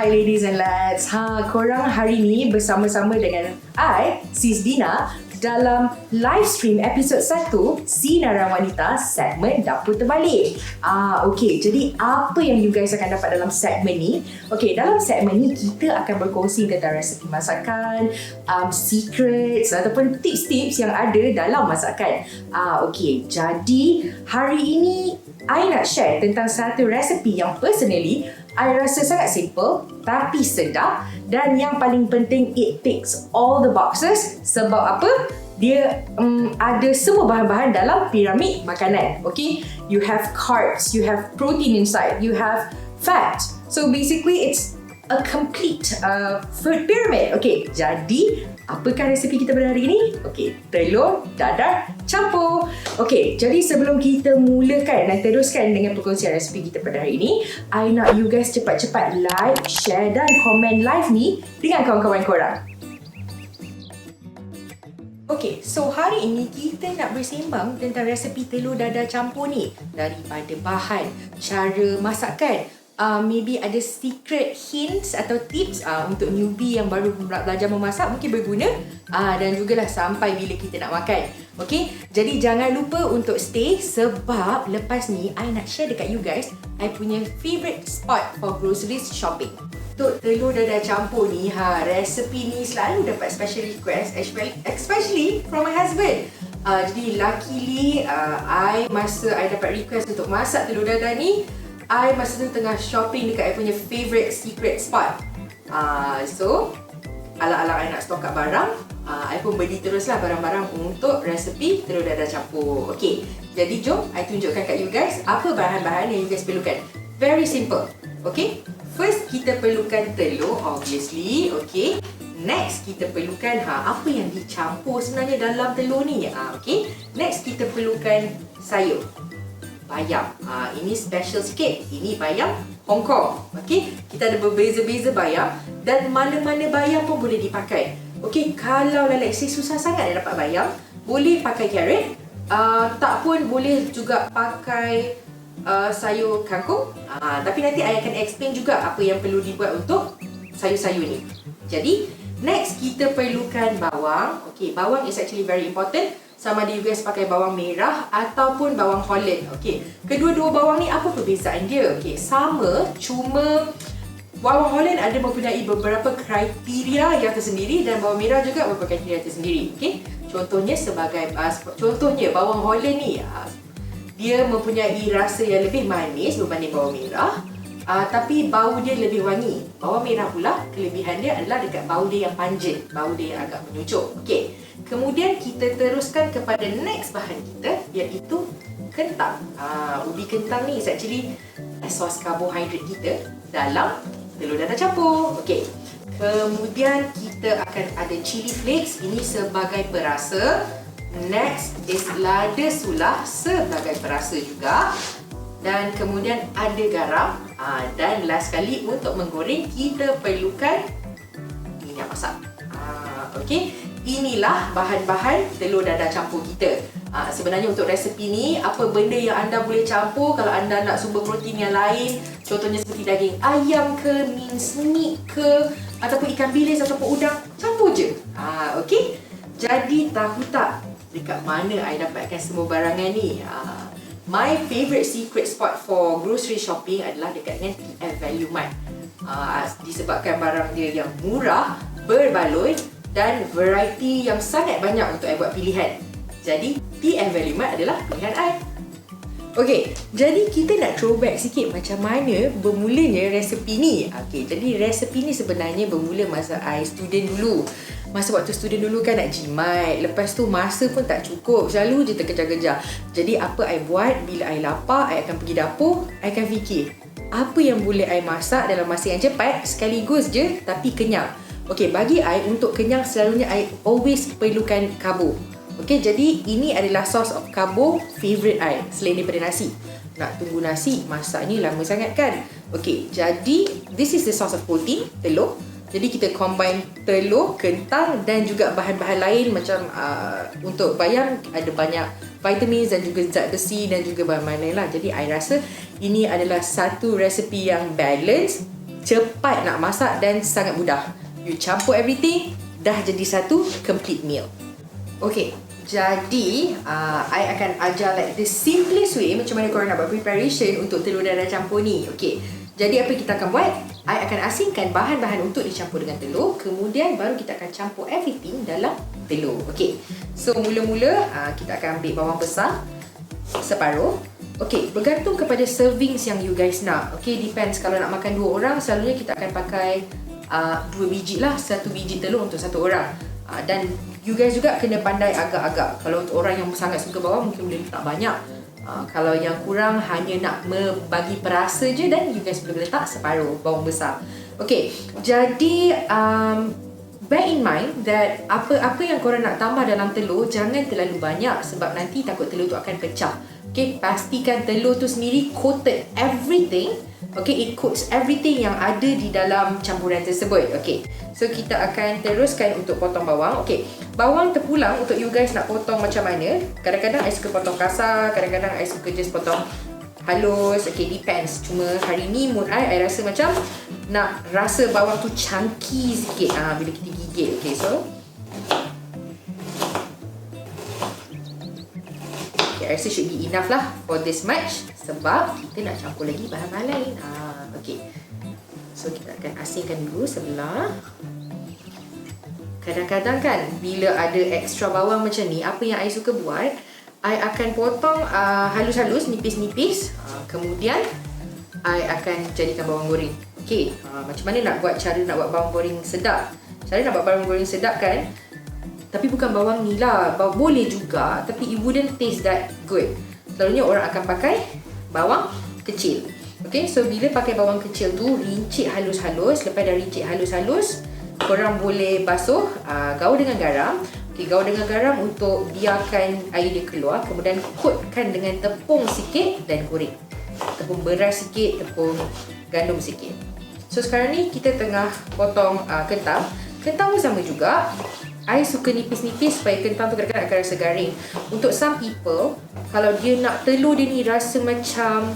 Hi ladies and lads. Korang hari ni bersama-sama dengan I, Sis Dina, dalam live stream episod 1 Sinaran Wanita segmen Dapur Terbalik. Okay, jadi apa yang you guys akan dapat dalam segmen ni? Okay, dalam segmen ni kita akan berkongsi tentang resepi masakan, secrets ataupun tips-tips yang ada dalam masakan. Okay, jadi hari ini I nak share tentang satu resepi yang personally I rasa sangat simple tapi sedap, dan yang paling penting it ticks all the boxes. Sebab apa? Dia ada semua bahan-bahan dalam piramid makanan. Okay, you have carbs, you have protein inside, you have fat. So basically it's a complete food pyramid. Okay, jadi apakah resepi kita pada hari ini? Okay, telur dadar campur. Okay, jadi sebelum kita mulakan dan teruskan dengan perkongsian resepi kita pada hari ini, I nak you guys cepat-cepat like, share dan komen live ni dengan kawan-kawan korang. Okay, so hari ini kita nak bersembang tentang resepi telur dadar campur ni. Daripada bahan, cara masakan, maybe ada secret hints atau tips untuk newbie yang baru belajar memasak mungkin berguna, dan jugalah sampai bila kita nak makan. Okay, jadi jangan lupa untuk stay sebab lepas ni I nak share dekat you guys I punya favourite spot for groceries shopping. Untuk telur dadar campur ni, resepi ni selalu dapat special request, especially from my husband. Jadi luckily masa I dapat request untuk masak telur dadar ni, I masa tu tengah shopping dekat I punya favourite secret spot. So ala-ala I nak stock up barang, I pun beli teruslah barang-barang untuk resepi telur dadar campur. Okay, jadi jom I tunjukkan kat you guys apa bahan-bahan yang you guys perlukan. Very simple. Okay, first kita perlukan telur obviously. Okay, next kita perlukan apa yang dicampur sebenarnya dalam telur ni. Okay, next kita perlukan sayur bayam. Ini special sikit. Ini bayam Hong Kong. Okay, kita ada berbeza-beza bayam dan mana-mana bayam pun boleh dipakai. Okay, kalau let's say susah sangat nak dapat bayam, boleh pakai carrot. Tak pun boleh juga pakai sayur kangkung. Tapi nanti I akan explain juga apa yang perlu dibuat untuk sayur-sayur ni. Jadi, next kita perlukan bawang. Okay, bawang is actually very important. Sama ada you guys pakai bawang merah ataupun bawang Holland. Okay, kedua-dua bawang ni apa perbezaan dia? Okay, sama, cuma bawang Holland ada mempunyai beberapa kriteria yang tersendiri dan bawang merah juga beberapa kriteria tersendiri. Okay, contohnya contohnya bawang Holland ni dia mempunyai rasa yang lebih manis berbanding bawang merah, tapi bau dia lebih wangi. Bawang merah pula kelebihan dia adalah dekat bau dia yang pungent, bau dia yang agak menyucuk. Okay, kemudian kita teruskan kepada next bahan kita, iaitu kentang. Ubi kentang ni is actually sos karbohidrat kita dalam telur dadar campur. Okay, kemudian kita akan ada chili flakes, ini sebagai perasa. Next is lada sulah sebagai perasa juga. Dan kemudian ada garam. Dan last sekali untuk menggoreng kita perlukan minyak masak. Okay, inilah bahan-bahan telur dadar campur kita. Sebenarnya untuk resepi ni, apa benda yang anda boleh campur kalau anda nak sumber protein yang lain, contohnya seperti daging ayam ke, mince meat ke, ataupun ikan bilis ataupun udang, campur je. Okay, jadi tahu tak dekat mana I dapatkan semua barangan ni? My favourite secret spot for grocery shopping adalah dekat dengan TF Value Mart. Disebabkan barang dia yang murah, berbaloi dan variety yang sangat banyak untuk I buat pilihan. Jadi TF Value Mart adalah pilihan I. Okay, jadi kita nak throwback sikit macam mana bermulanya resepi ni. Okay, jadi resepi ni sebenarnya bermula masa I student dulu. Masa waktu student dulu kan nak jimat, lepas tu masa pun tak cukup, selalu je terkejar-kejar. Jadi apa I buat, bila I lapar, I akan pergi dapur, I akan fikir apa yang boleh I masak dalam masa yang cepat, sekaligus je tapi kenyang. Okay, bagi I untuk kenyang selalunya I always perlukan karbo. Okay, jadi ini adalah source of karbo favourite I selain daripada nasi. Nak tunggu nasi, masak ni lama sangat kan. Okay, jadi this is the source of protein, telur. Jadi kita combine telur, kentang dan juga bahan-bahan lain macam untuk bayam ada banyak vitamins dan juga zat besi dan juga bahan-bahan lain lah. Jadi I rasa ini adalah satu resepi yang balance cepat nak masak dan sangat mudah. You campur everything, dah jadi satu complete meal. Okay, jadi I akan ajar like the simplest way macam mana korang nak buat preparation untuk telur dadah campur ni. Okay, jadi apa kita akan buat? I akan asingkan bahan-bahan untuk dicampur dengan telur. Kemudian baru kita akan campur everything dalam telur. Okay, so mula-mula kita akan ambil bawang besar separuh. Okay, bergantung kepada servings yang you guys nak. Okay, depends. Kalau nak makan 2 orang, selalunya kita akan pakai 2 biji lah, 1 biji telur untuk 1 orang. Dan you guys juga kena pandai agak-agak. Kalau untuk orang yang sangat suka bawang, mungkin boleh letak banyak. Kalau yang kurang hanya nak bagi perasa je, dan you guys boleh letak separuh bawang besar. Okay, jadi bear in mind that apa yang korang nak tambah dalam telur jangan terlalu banyak, sebab nanti takut telur tu akan pecah. Okay, pastikan telur tu sendiri coated everything. Okay, it coats everything yang ada di dalam campuran tersebut. Okay, so kita akan teruskan untuk potong bawang. Okay, bawang terpulang untuk you guys nak potong macam mana. Kadang-kadang I suka potong kasar, kadang-kadang I suka just potong halus. Okay, depends. Cuma hari ni mood I rasa macam nak rasa bawang tu chunky sikit bila kita gigit. Okay, so I rasa should be enough lah for this much, sebab kita nak campur lagi bahan-bahan lain. Okay, so kita akan asingkan dulu sebelah. Kadang-kadang kan bila ada extra bawang macam ni, apa yang I suka buat, I akan potong halus-halus, nipis-nipis. Kemudian I akan jadikan bawang goreng. Okay, macam mana nak buat cara nak buat bawang goreng sedap? Cara nak buat bawang goreng sedap kan, tapi bukan bawang ni lah, boleh juga, tapi it wouldn't taste that good. Selalunya orang akan pakai bawang kecil. Okay, so bila pakai bawang kecil tu, rincit halus-halus. Lepas dah rincit halus-halus, korang boleh basuh, gaul dengan garam. Okay, gaul dengan garam untuk biarkan air dia keluar. Kemudian coatkan dengan tepung sikit dan goreng. Tepung beras sikit, tepung gandum sikit. So sekarang ni kita tengah potong kentang. Kentang pun sama juga. I suka nipis-nipis supaya kentang tu kadang-kadang akan rasa garing. Untuk some people, kalau dia nak telur dia ni rasa macam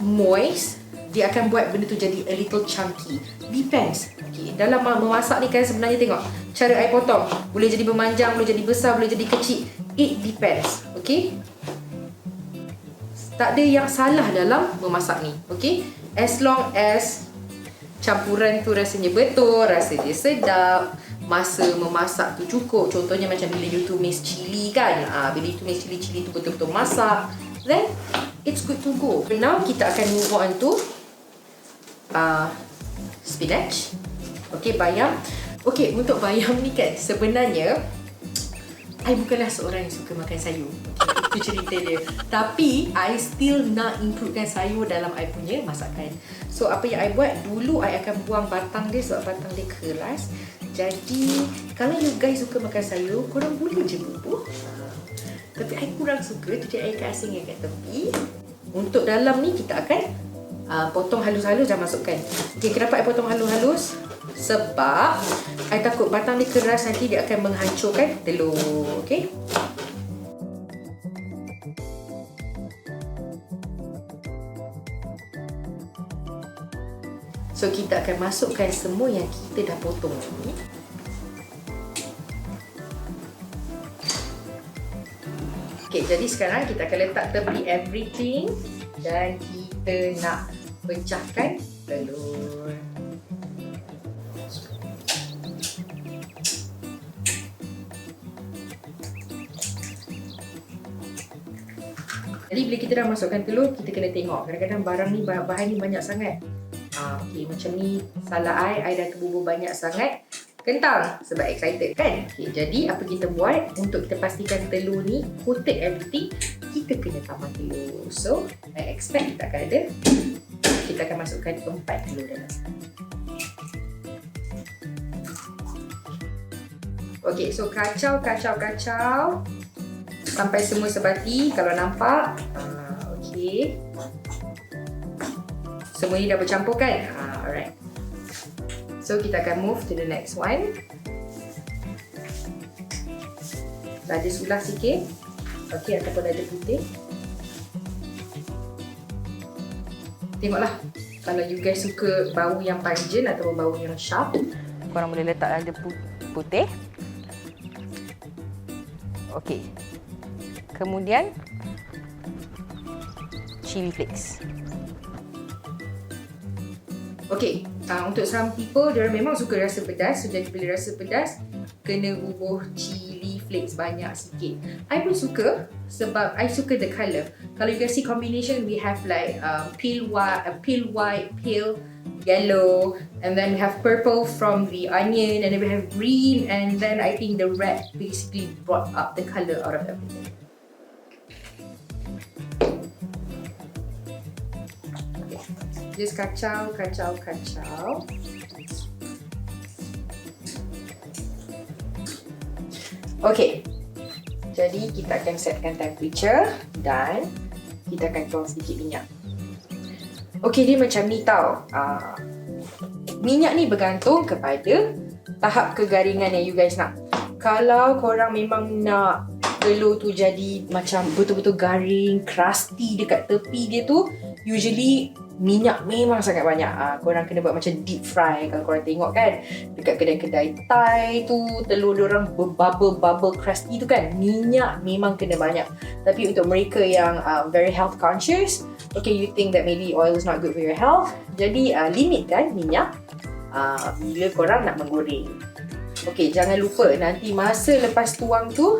moist, dia akan buat benda tu jadi a little chunky. Depends. Okay, dalam memasak ni kan sebenarnya tengok cara I potong. Boleh jadi memanjang, boleh jadi besar, boleh jadi kecil. It depends. Okay, tak ada yang salah dalam memasak ni. Okay, as long as campuran tu rasanya betul, rasa dia sedap, masa memasak tu cukup. Contohnya macam bila you tumis cili kan, bila you tumis cili tu betul-betul masak, then it's good to go. Now kita akan move on to spinach. Okay, bayam. Okay, untuk bayam ni kan sebenarnya I bukanlah seorang yang suka makan sayur. Okay, itu cerita dia. Tapi I still nak includekan sayur dalam I punya masakan. So apa yang I buat, dulu I akan buang batang dia sebab batang dia keras. Jadi kalau you guys suka makan sayur, korang boleh je bubuh. Tapi I kurang suka, jadi I akan asingkan kat tepi. Untuk dalam ni kita akan potong halus-halus dan masukkan. Okay, kenapa I potong halus-halus? Sebab I takut batang dia keras, nanti dia akan menghancurkan telur. Okay, so kita akan masukkan semua yang kita dah potong ni. Okay, jadi sekarang kita akan letak tepi everything dan kita nak pecahkan telur. Jadi bila kita dah masukkan telur, kita kena tengok. Kadang-kadang barang ni, bahan ni banyak sangat. Okay, macam ni salah I dah kebubur banyak sangat kentang sebab excited kan. Okay, jadi apa kita buat untuk kita pastikan telur ni coated everything, kita kena tambah telur. So I expect kita akan ada, kita akan masukkan 4 telur dalam. Okay, so kacau sampai semua sebati. Kalau nampak, okay, semua ni dah bercampur kan? Alright. So kita akan move to the next one. Lada sulah sikit. Okay, ataupun lada putih. Tengoklah. Kalau you guys suka bau yang pungent atau bau yang sharp, korang boleh letak lada putih. Okey. Kemudian chili flakes. Okey, untuk some people dia memang suka rasa pedas. So jadi bila rasa pedas, kena bubuh chili flakes banyak sikit. I pun suka sebab I suka the colour. Kalau you guys see combination, we have like pale white, pale yellow, and then we have purple from the onion, and then we have green, and then I think the red basically brought up the colour out of everything. Okay. Just kacau. Okay. Jadi kita akan setkan temperature dan kita akan tuang sedikit minyak. Okey, dia macam ni tau. Minyak ni bergantung kepada tahap kegaringan yang you guys nak. Kalau korang memang nak telur tu jadi macam betul-betul garing, crusty dekat tepi dia tu, usually minyak memang sangat banyak. Korang kena buat macam deep fry. Kalau korang tengok kan dekat kedai-kedai Thai tu, telur diorang bubble crusty tu kan, minyak memang kena banyak. Tapi untuk mereka yang very health conscious, okay, you think that maybe oil is not good for your health, jadi limitkan minyak bila korang nak menggoreng. Okay, jangan lupa nanti masa lepas tuang tu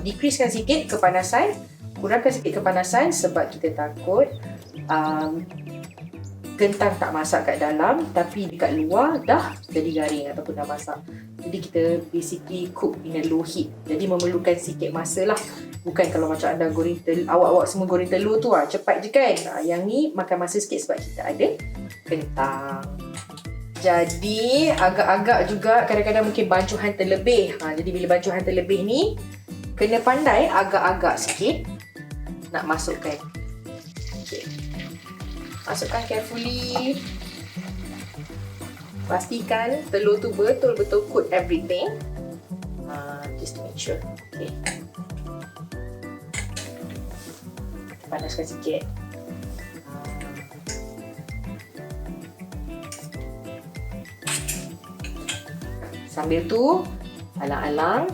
decreasekan sikit kepanasan, kurangkan sikit kepanasan sebab kita takut kentang tak masak kat dalam tapi dekat luar dah jadi garing ataupun dah masak. Jadi kita basically cook in a low heat. Jadi memerlukan sikit masa lah. Bukan kalau macam anda goreng telur, awak semua goreng telur tu cepat je kan. Yang ni makan masa sikit sebab kita ada kentang. Jadi agak-agak juga kadang-kadang mungkin bancuhan terlebih. Jadi bila bancuhan terlebih ni kena pandai agak-agak sikit nak masukkan. Okay. Masukkan carefully. Pastikan telur tu betul-betul coat everything. Just to make sure. Okay. Panaskan sikit. Sambil tu, alang-alang,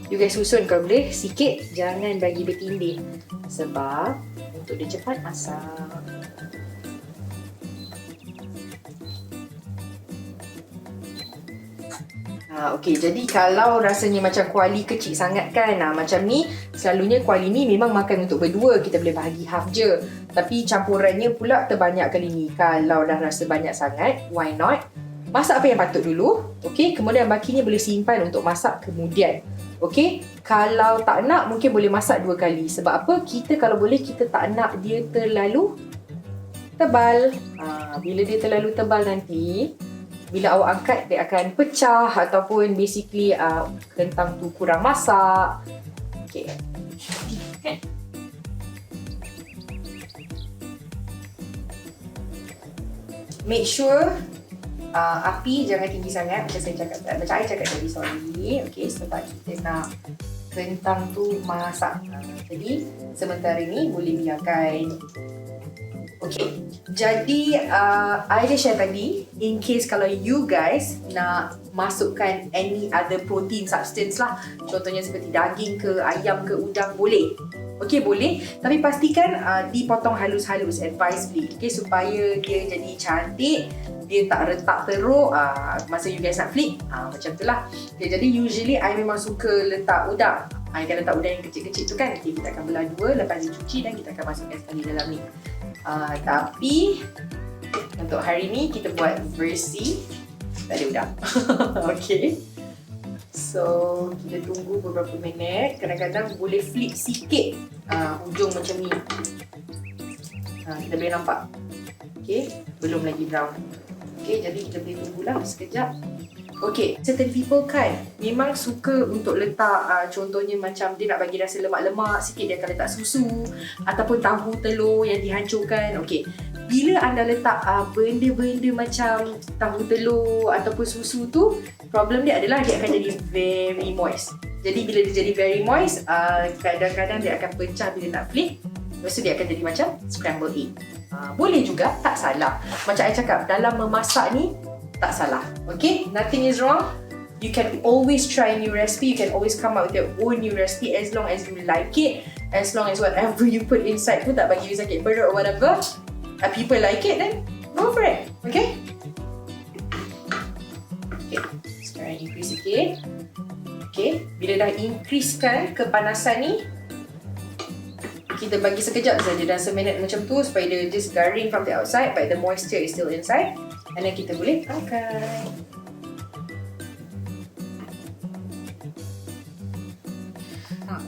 you guys susun kalau boleh sikit, jangan bagi bertindih. Sebab untuk dia cepat masak. Okey, jadi kalau rasanya macam kuali kecil sangat kan, macam ni, selalunya kuali ni memang makan untuk berdua, kita boleh bahagi half je. Tapi campurannya pula terbanyak kali ni. Kalau dah rasa banyak sangat, why not? Masak apa yang patut dulu, okey, kemudian bakinya boleh simpan untuk masak kemudian. Okey, kalau tak nak mungkin boleh masak 2 kali. Sebab apa? Kita kalau boleh kita tak nak dia terlalu tebal. Bila dia terlalu tebal nanti, bila awak angkat dia akan pecah ataupun basically kentang tu kurang masak. Okey. Make sure api jangan tinggi sangat macam saya cakap tadi, sorry. Okey, sebab kita nak kentang tu masak. Jadi sementara ni boleh biarkan. Okey, jadi I dah share tadi in case kalau you guys nak masukkan any other protein substance lah, contohnya seperti daging ke, ayam ke, udang, boleh. Okey, boleh, tapi pastikan dipotong halus-halus, advisably, okey, supaya dia jadi cantik, dia tak retak teruk masa you guys nak flip, macam tu lah. Okay, jadi usually I memang suka letak udang. I akan letak udang yang kecil-kecil tu kan. Okay, kita akan belah dua, lepas dicuci dan kita akan masukkan sekali dalam ni. Tapi untuk hari ni kita buat versi tak ada udang. Okay, so kita tunggu beberapa minit. Kadang-kadang boleh flip sikit hujung macam ni. Kita boleh nampak. Okay, belum lagi brown. Okay, jadi kita boleh tunggulah sekejap. Okay, certain people kan memang suka untuk letak contohnya macam dia nak bagi rasa lemak-lemak sikit, dia akan letak susu ataupun tahu telur yang dihancurkan. Okay, bila anda letak benda-benda macam tahu telur ataupun susu tu, problem dia adalah dia akan jadi very moist. Jadi bila dia jadi very moist, kadang-kadang dia akan pecah bila nak flip. Lepas tu dia akan jadi macam scrambled egg. Boleh juga, tak salah. Macam I cakap, dalam memasak ni tak salah. Okay, nothing is wrong. You can always try a new recipe. You can always come up with your own new recipe as long as you like it. As long as whatever you put inside tu tak bagi you sakit perut or whatever. People like it, then go for it. Okay? Okay, sekarang increase sikit. Okay, bila dah increasekan kepanasan ni, kita bagi sekejap saja dalam seminit macam tu supaya dia just garing from the outside but the moisture is still inside. And then kita boleh pakai.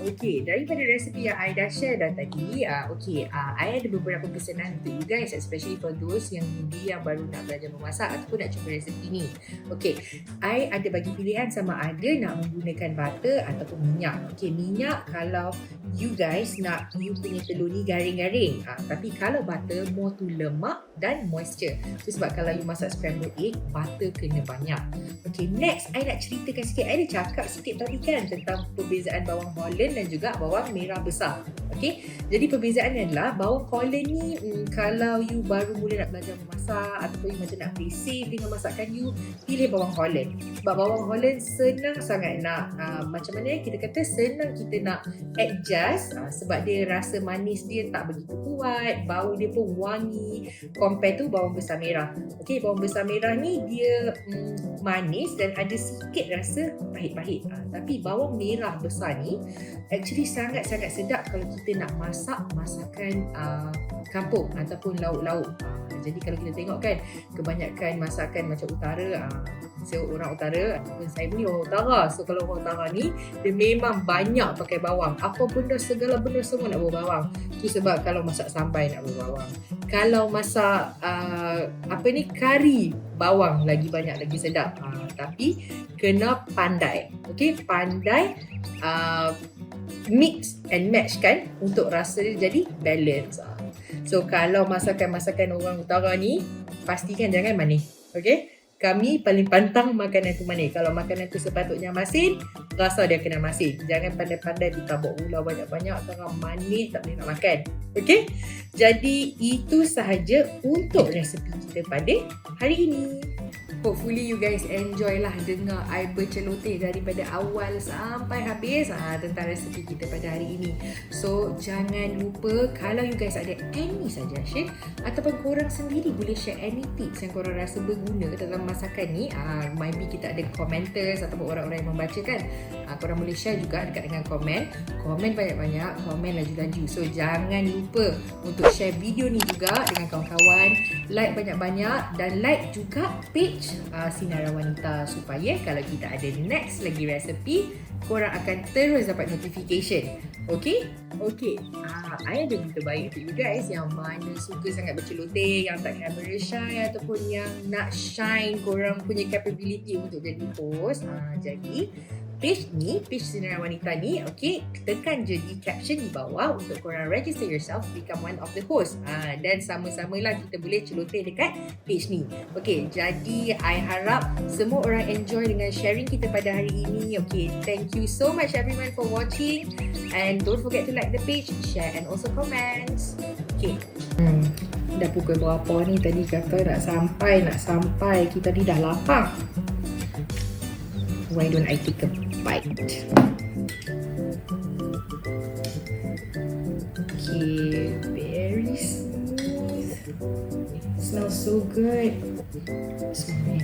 Okay, daripada resepi yang I dah share dah tadi, I ada beberapa pesanan untuk you guys, especially for those yang newbie yang baru nak belajar memasak ataupun nak cuba resepi ni. Okay, I ada bagi pilihan sama ada nak menggunakan butter ataupun minyak. Okay, minyak kalau you guys nak you punya telur ni garing-garing. Tapi kalau butter more to lemak dan moisture. So sebab kalau you masak scrambled egg, butter kena banyak. Okay, next I nak ceritakan sikit. I dah cakap sikit tadi kan tentang perbezaan bawang Holland dan juga bawang merah besar. Okay, jadi perbezaannya adalah bawang Holland ni kalau you baru mula nak belajar memasak ataupun you macam nak play safe dengan masakan you, pilih bawang Holland. Sebab bawang Holland senang sangat nak macam mana kita kata, senang kita nak adjust sebab dia rasa manis dia tak begitu kuat, bau dia pun wangi compare tu bawang besar merah. Okay, bawang besar merah ni dia manis dan ada sikit rasa pahit-pahit. Tapi bawang merah besar ni actually sangat-sangat sedap kalau kita nak masak masakan kampung ataupun lauk-lauk. Jadi kalau kita tengok kan, kebanyakan masakan macam utara, saya orang utara ataupun saya pun orang utara. So kalau orang utara ni dia memang banyak pakai bawang. Apa benda, segala benda semua nak bawa bawang. Tu sebab kalau masak sambal nak bawa bawang. Kalau masak kari, bawang lagi banyak, lagi sedap. Tapi kena pandai. Okay, pandai mix and match kan untuk rasa dia jadi balance. So kalau masakan-masakan orang utara ni, pastikan jangan manis. Okay, kami paling pantang makanan tu manis. Kalau makanan tu sepatutnya masin, rasa dia kena masin. Jangan pandai-pandai ditabuk gula banyak-banyak, kerana manis tak boleh nak makan. Okay, jadi itu sahaja untuk resepi kita pada hari ini. Hopefully you guys enjoy lah dengar I berceloteh daripada awal sampai habis tentang resepi kita pada hari ini. So jangan lupa, kalau you guys ada any suggestion ataupun korang sendiri boleh share any tips yang korang rasa berguna dalam masakan ni, maybe kita ada commenters ataupun orang-orang yang membaca kan, korang boleh share juga dekat dengan komen banyak-banyak, komen laju-laju. So jangan lupa untuk share video ni juga dengan kawan-kawan, like banyak-banyak dan like juga page Sinaran Wanita supaya kalau kita ada next lagi resepi, korang akan terus dapat notification. Okay? Okay. I ada berita baik untuk you guys yang mana suka sangat berceloteh, yang tak camera shy ataupun yang nak shine korang punya capability untuk jadi host. Jadi page Sinaran Wanita ni, okay, tekan je di caption di bawah untuk korang register yourself become one of the host. Dan sama-samalah kita boleh celoteh dekat page ni. Okay, jadi I harap semua orang enjoy dengan sharing kita pada hari ini. Okay, thank you so much everyone for watching and don't forget to like the page, share and also comments. Okay. Dah pukul berapa ni? Tadi kata nak sampai. Kita ni dah lapar. Why don't I take a bite? Okay, very smooth. It smells so good. Smell.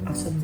Awesome.